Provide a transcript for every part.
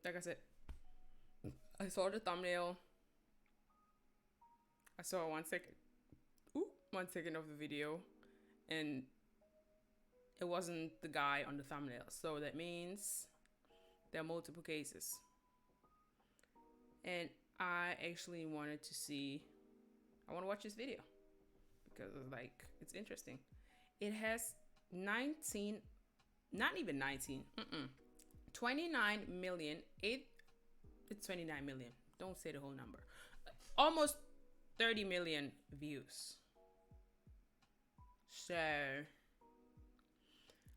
like I said, I saw the thumbnail. I saw 1 second, 1 second of the video, and it wasn't the guy on the thumbnail. So that means there are multiple cases. And I actually wanted to see, I want to watch this video because like it's interesting. It has 19, not even 19, 29 million, it's 29 million. Don't say the whole number. Almost 30 million views. So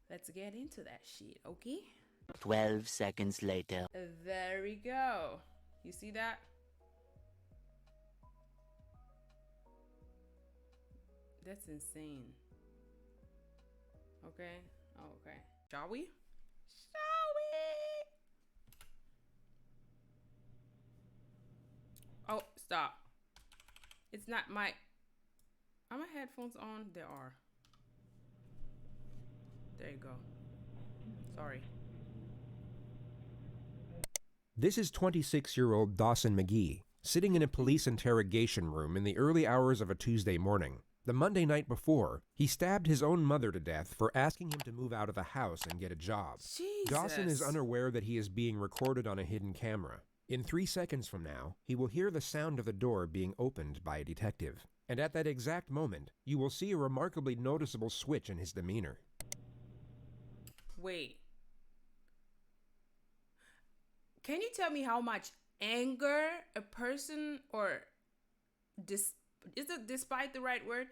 let's get into that shit, okay? 12 seconds later. There we go. You see that? That's insane. Okay. Oh, okay. Shall we? Shall we? Oh, stop. It's not my... Are my headphones on? There are. There you go. Sorry. This is 26-year-old Dawson McGee, sitting in a police interrogation room in the early hours of a Tuesday morning. The Monday night before, he stabbed his own mother to death for asking him to move out of the house and get a job. Jesus. Dawson is unaware that he is being recorded on a hidden camera. In 3 seconds from now, he will hear the sound of the door being opened by a detective. And at that exact moment, you will see a remarkably noticeable switch in his demeanor. Wait. Can you tell me how much anger a person, or is it despite the right word?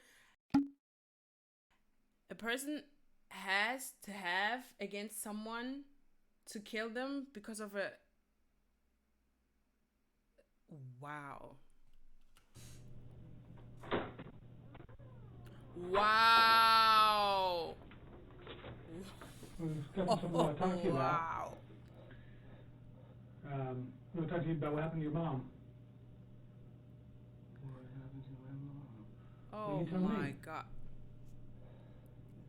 A person has to have against someone to kill them because of a... Wow. Wow. We've got something I want to talk to you about. Wow. I want to talk to you about what happened to your mom. What happened to my mom? Oh you tell my me? God.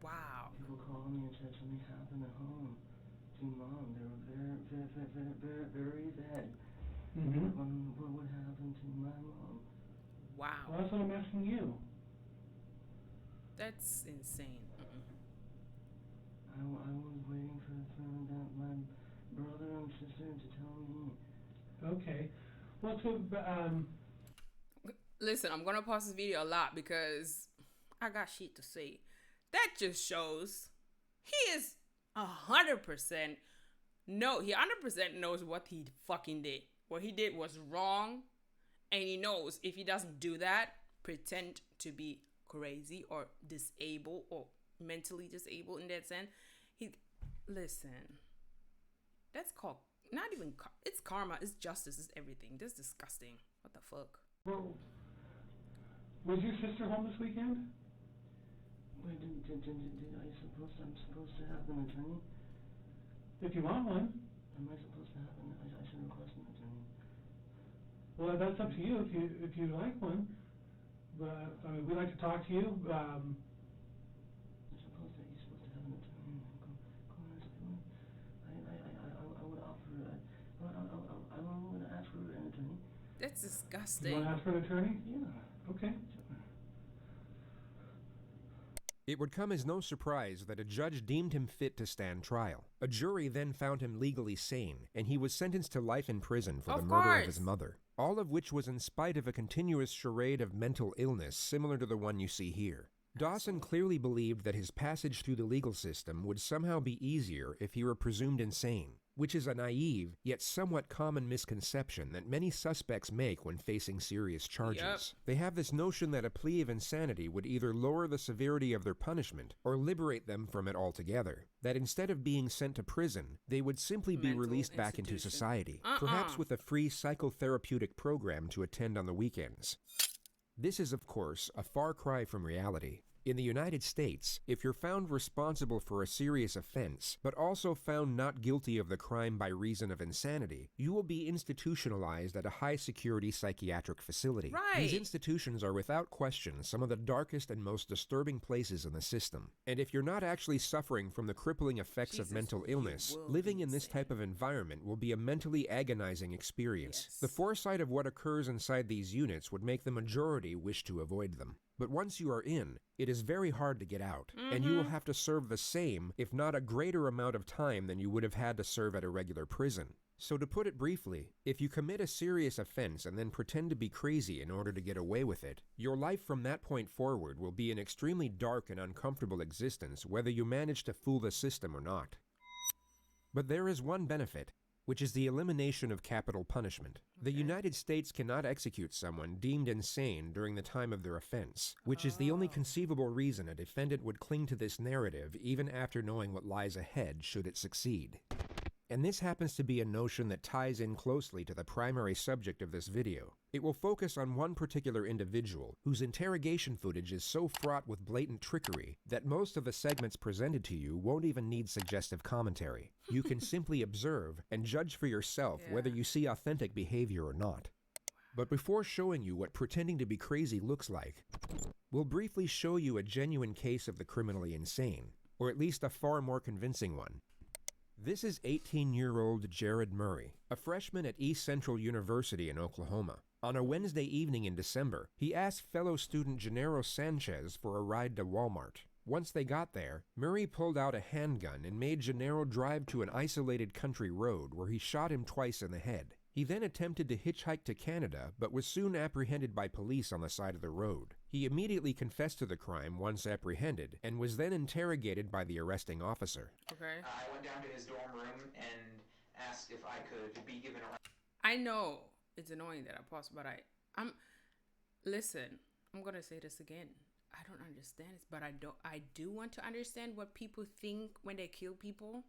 Wow. People called me and said something happened at home to mom. They were very sad. Mm-hmm. What happened to my mom? Wow. Well, that's what I'm asking you. That's insane. I was waiting for my brother and sister to tell me. Okay. Well, so, Listen, I'm gonna pause this video a lot because I got shit to say. That just shows he is 100%. No, he 100% knows what he fucking did. What he did was wrong, and he knows if he doesn't do that, pretend to be crazy or disabled or mentally disabled in that sense. Listen. That's called not even. It's karma. It's justice. It's everything. That's disgusting. What the fuck? well, was your sister home this weekend? Wait, I'm supposed to have an attorney? If you want one. Am I supposed to have I should request an attorney. Well, that's up to you if you like one. But I mean, we'd like to talk to you. You're supposed to have an attorney. I would offer. I'm going to ask for an attorney. That's You disgusting. want to ask for an attorney? Yeah. Okay. It would come as no surprise that a judge deemed him fit to stand trial. A jury then found him legally sane, and he was sentenced to life in prison for the murder of his mother. All of which was in spite of a continuous charade of mental illness similar to the one you see here. Dawson clearly believed that his passage through the legal system would somehow be easier if he were presumed insane, which is a naive, yet somewhat common misconception that many suspects make when facing serious charges. Yep. They have this notion that a plea of insanity would either lower the severity of their punishment or liberate them from it altogether. That instead of being sent to prison, they would simply be Mental released back into institution. society, perhaps with a free psychotherapeutic program to attend on the weekends. This is, of course, a far cry from reality. In the United States, if you're found responsible for a serious offense, but also found not guilty of the crime by reason of insanity, you will be institutionalized at a high-security psychiatric facility. Right. These institutions are without question some of the darkest and most disturbing places in the system. And if you're not actually suffering from the crippling effects of mental illness, living in this type of environment will be a mentally agonizing experience. Yes. The foresight of what occurs inside these units would make the majority wish to avoid them. But once you are in, it is very hard to get out, and you will have to serve the same, if not a greater amount of time than you would have had to serve at a regular prison. So to put it briefly, if you commit a serious offense and then pretend to be crazy in order to get away with it, your life from that point forward will be an extremely dark and uncomfortable existence, whether you manage to fool the system or not. But there is one benefit, which is the elimination of capital punishment. The United States cannot execute someone deemed insane during the time of their offense, which is the only conceivable reason a defendant would cling to this narrative even after knowing what lies ahead should it succeed. And this happens to be a notion that ties in closely to the primary subject of this video. It will focus on one particular individual whose interrogation footage is so fraught with blatant trickery that most of the segments presented to you won't even need suggestive commentary. You can simply observe and judge for yourself whether you see authentic behavior or not. But before showing you what pretending to be crazy looks like, we'll briefly show you a genuine case of the criminally insane, or at least a far more convincing one. This is 18-year-old Jared Murray, a freshman at East Central University in Oklahoma. On a Wednesday evening in December, he asked fellow student Gennaro Sanchez for a ride to Walmart. Once they got there, Murray pulled out a handgun and made Gennaro drive to an isolated country road where he shot him twice in the head. He then attempted to hitchhike to Canada, but was soon apprehended by police on the side of the road. He immediately confessed to the crime once apprehended, and was then interrogated by the arresting officer. Okay. I went down to his dorm room and asked if I could be given a... I know it's annoying that I paused, but listen, I'm gonna say this again. I don't understand this, but I do want to understand what people think when they kill people.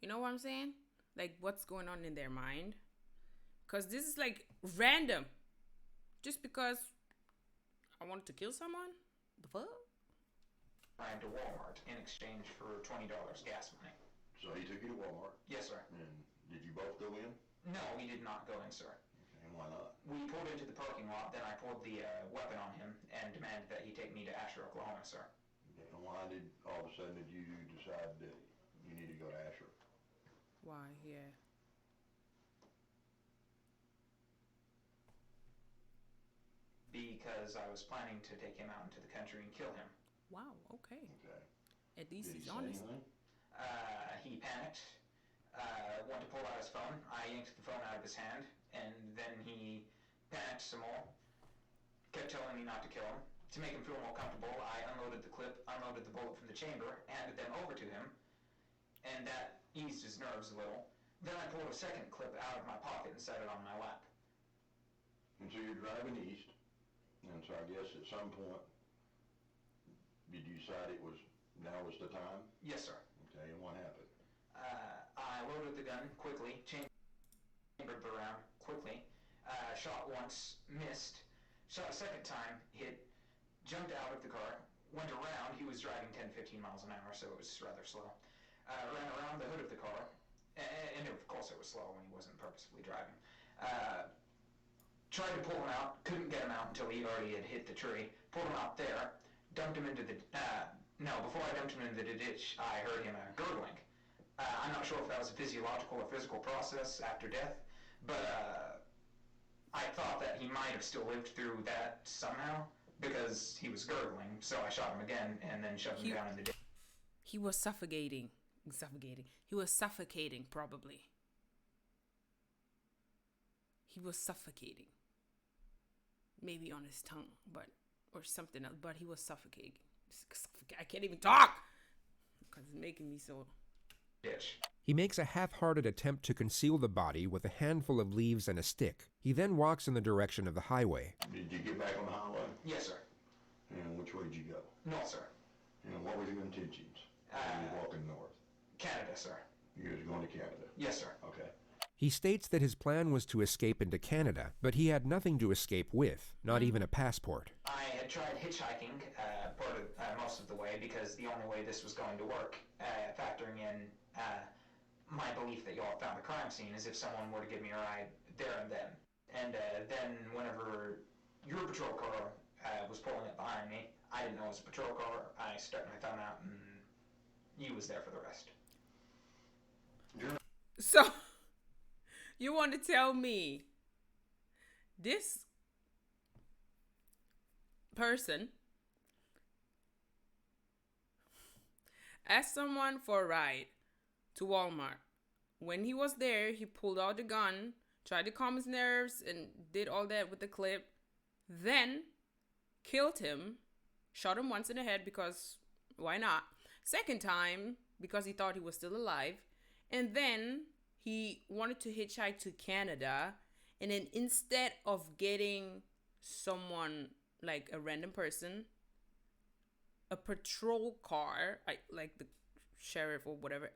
You know what I'm saying? Like, what's going on in their mind? Because this is like random. Just because I wanted to kill someone? The fuck? Ride to Walmart in exchange for $20 gas money. So he took you to Walmart? Yes, sir. And did you both go in? No, we did not go in, sir. Okay, and why not? We pulled into the parking lot, then I pulled the weapon on him and demanded that he take me to Asher, Oklahoma, sir. Okay, and why did all of a sudden did you decide that you need to go to Asher? Why? Yeah. Because I was planning to take him out into the country and kill him. Wow. Okay. Okay. At least Did he he's say honest. anything? He panicked, wanted to pull out his phone. I yanked the phone out of his hand, and then he panicked some more, kept telling me not to kill him. To make him feel more comfortable, I unloaded the clip, unloaded the bullet from the chamber, handed them over to him, and that eased his nerves a little. Then I pulled a second clip out of my pocket and set it on my lap. And so you're driving east, and so I guess at some point, did you decide now was the time? Yes, sir. Okay, and what happened? I loaded the gun quickly, chambered the round quickly, shot once, missed, shot a second time, hit, jumped out of the car, went around. He was driving 10-15 miles an hour, so it was rather slow. Ran around the hood of the car, and of course it was slow when he wasn't purposefully driving. Tried to pull him out, couldn't get him out until he already had hit the tree. Pulled him out there, dumped him into the... before I dumped him into the ditch, I heard him gurgling. I'm not sure if that was a physiological or physical process after death, but I thought that he might have still lived through that somehow, because he was gurgling, so I shot him again and then shoved him down in the ditch. He was suffocating. He was suffocating, probably. He was suffocating. Maybe on his tongue, or something else, but he was suffocating. I can't even talk because it's making me so... Ditch. He makes a half-hearted attempt to conceal the body with a handful of leaves and a stick. He then walks in the direction of the highway. Did you get back on the highway? Yes, sir. And which way did you go? North, sir. And what were your intentions? You were walking north. Canada, sir. You was going to Canada? Yes, sir. Okay. He states that his plan was to escape into Canada, but he had nothing to escape with, not even a passport. I had tried hitchhiking most most of the way because the only way this was going to work, factoring in my belief that y'all found the crime scene, is if someone were to give me a ride there and then. And then whenever your patrol car was pulling up behind me, I didn't know it was a patrol car. I stuck my thumb out and you was there for the rest. So, you want to tell me this person asked someone for a ride to Walmart. When he was there, he pulled out the gun, tried to calm his nerves, and did all that with the clip. Then killed him, shot him once in the head because why not? Second time because he thought he was still alive. And then he wanted to hitchhike to Canada. And then instead of getting someone, like a random person, a patrol car, like the sheriff or whatever,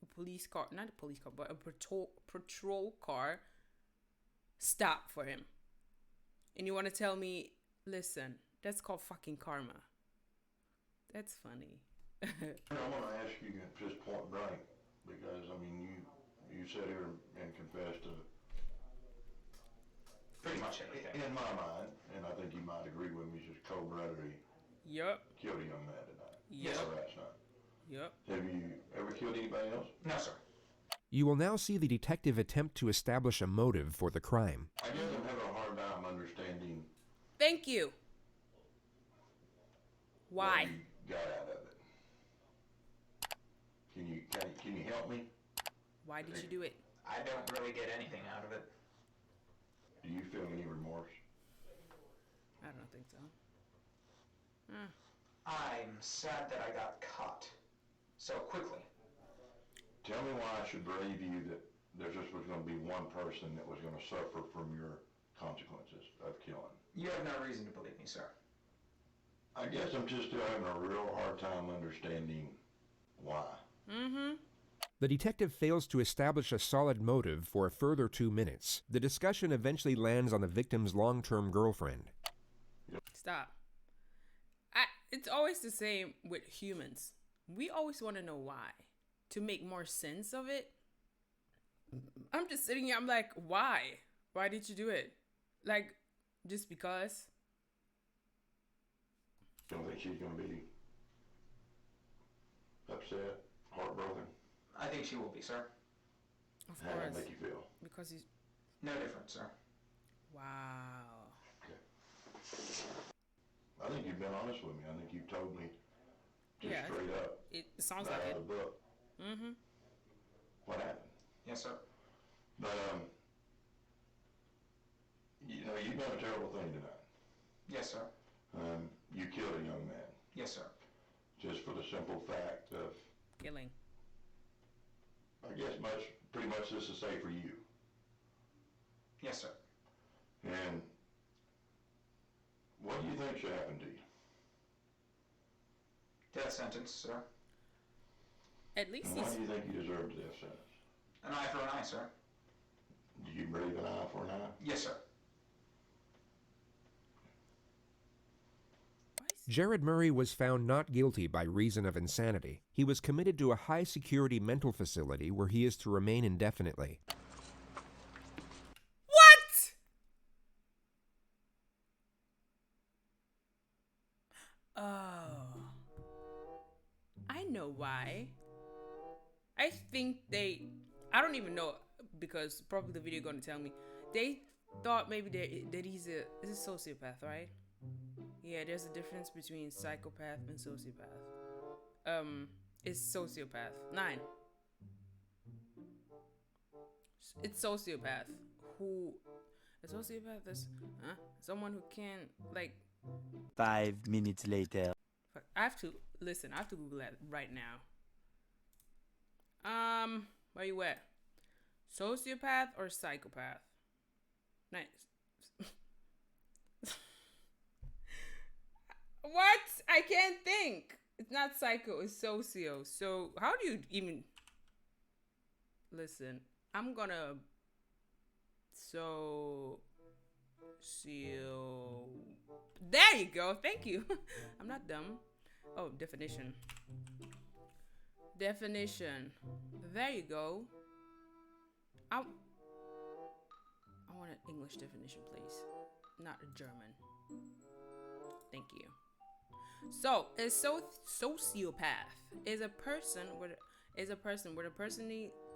a police car, not a police car, but a patrol car, stopped for him. And you want to tell me, listen, that's called fucking karma. That's funny. I want to ask you just point blank, because, I mean, you sat here and confessed to Pretty much everything. in my mind, and I think you might agree with me, just cold-bloodedly Yup. killed a young man tonight. Yep. Or last night. Yep. Have you ever killed anybody else? No, sir. You will now see the detective attempt to establish a motive for the crime. I guess I'm having a hard time understanding Thank you. Why? what you got out of it. Can you help me? Why did you do it? I don't really get anything out of it. Do you feel any remorse? I don't think so. I'm sad that I got caught so quickly. Tell me why I should believe you that there just was going to be one person that was going to suffer from your consequences of killing. You have no reason to believe me, sir. I guess I'm just still having a real hard time understanding why. The detective fails to establish a solid motive for a further 2 minutes. The discussion eventually lands on the victim's long-term girlfriend. Stop. It's always the same with humans. We always want to know why, to make more sense of it. I'm just sitting here, I'm like, why? Why did you do it? Like, just because? You don't think she's going to be upset, heartbroken? I think she will be, sir. Of How does course. that make you feel? Because he's... No different, sir. Wow. I think you've been honest with me. I think you've told me just Yeah, straight up. It sounds right like out it. of the book. What happened? Yes, sir. But, you know, you've done a terrible thing tonight. Yes, sir. You killed a young man Yes, sir. just for the simple fact of, Killing. I guess, pretty much this is safe for you. Yes, sir. And what do you think should happen to you? Death sentence, sir. At least And why he's... do you think you deserve the death sentence? An eye for an eye, sir. Do you believe an eye for an eye? Yes, sir. Jared Murray was found not guilty by reason of insanity. He was committed to a high-security mental facility where he is to remain indefinitely. What? Oh. I know why. I think I don't even know, because probably the video gonna tell me. They thought maybe that he's a sociopath, right? Yeah, there's a difference between psychopath and sociopath. It's sociopath. 9. It's sociopath. A sociopath is someone who can, like... 5 minutes later. Fuck, I have to Google that right now. Where you at? Sociopath or psychopath? Nice. What? I can't think. It's not psycho, it's socio. So how do you even... Listen, I'm gonna... There you go. Thank you. I'm not dumb. Oh, definition. Definition. There you go. I want an English definition, please. Not a German. Thank you. So, a sociopath is a person with a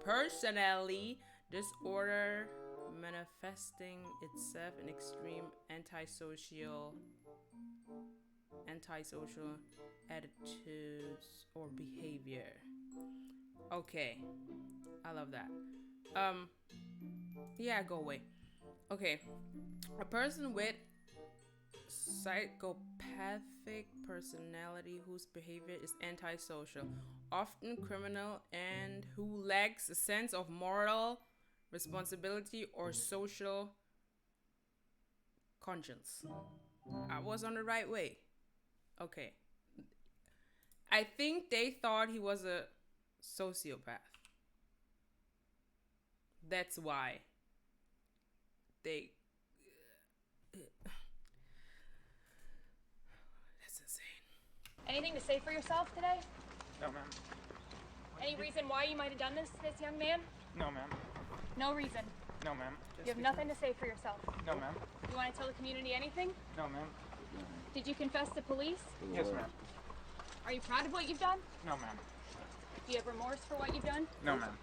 personality disorder manifesting itself in extreme antisocial attitudes or behavior. Okay, I love that. Yeah, go away. Okay, a person with psychopathic personality whose behavior is antisocial, often criminal, and who lacks a sense of moral responsibility or social conscience. I was on the right way. Okay. I think they thought he was a sociopath. That's why they... That's insane. Anything to say for yourself today? No, ma'am. Any reason why you might have done this to this young man? No, ma'am. No reason. No, ma'am. You have nothing to say for yourself. No, ma'am. You want to tell the community anything? No, ma'am. Did you confess to police? Yes, ma'am. Are you proud of what you've done? No, ma'am. Do you have remorse for what you've done? No, ma'am.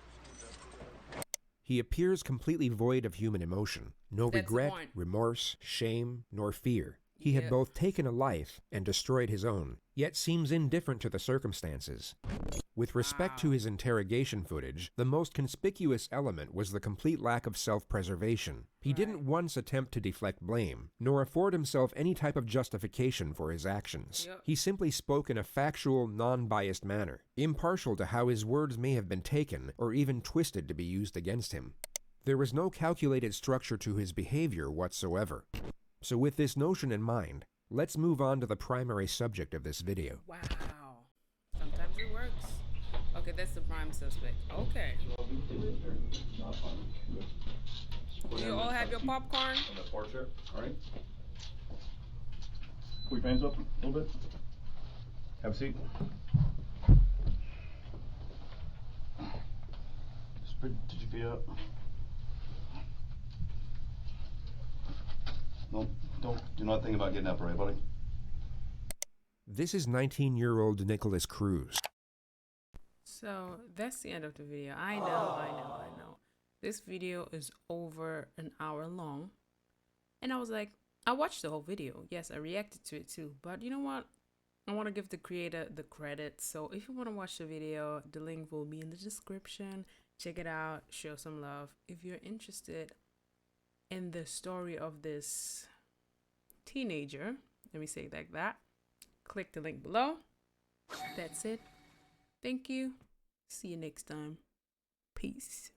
He appears completely void of human emotion. No That's the regret, point. remorse, shame, nor fear. He had Yep. both taken a life and destroyed his own, yet seems indifferent to the circumstances. With respect to his interrogation footage, the most conspicuous element was the complete lack of self-preservation. He didn't once attempt to deflect blame, nor afford himself any type of justification for his actions. Yep. He simply spoke in a factual, non-biased manner, impartial to how his words may have been taken or even twisted to be used against him. There was no calculated structure to his behavior whatsoever. So with this notion in mind, let's move on to the primary subject of this video. Wow. Sometimes it works. Okay, that's the prime suspect. Okay. Do you all have your popcorn? On the porch there, alright? Pull your hands up a little bit. Have a seat. Spread your feet up. No, don't do not think about getting up, alright, buddy? This is 19-year-old Nicholas Cruz. So that's the end of the video. I know. This video is over an hour long. And I was like, I watched the whole video. Yes, I reacted to it too. But you know what? I want to give the creator the credit. So if you want to watch the video, the link will be in the description. Check it out. Show some love. If you're interested in the story of this teenager, let me say it like that, click the link below. That's it. Thank you. See you next time. Peace.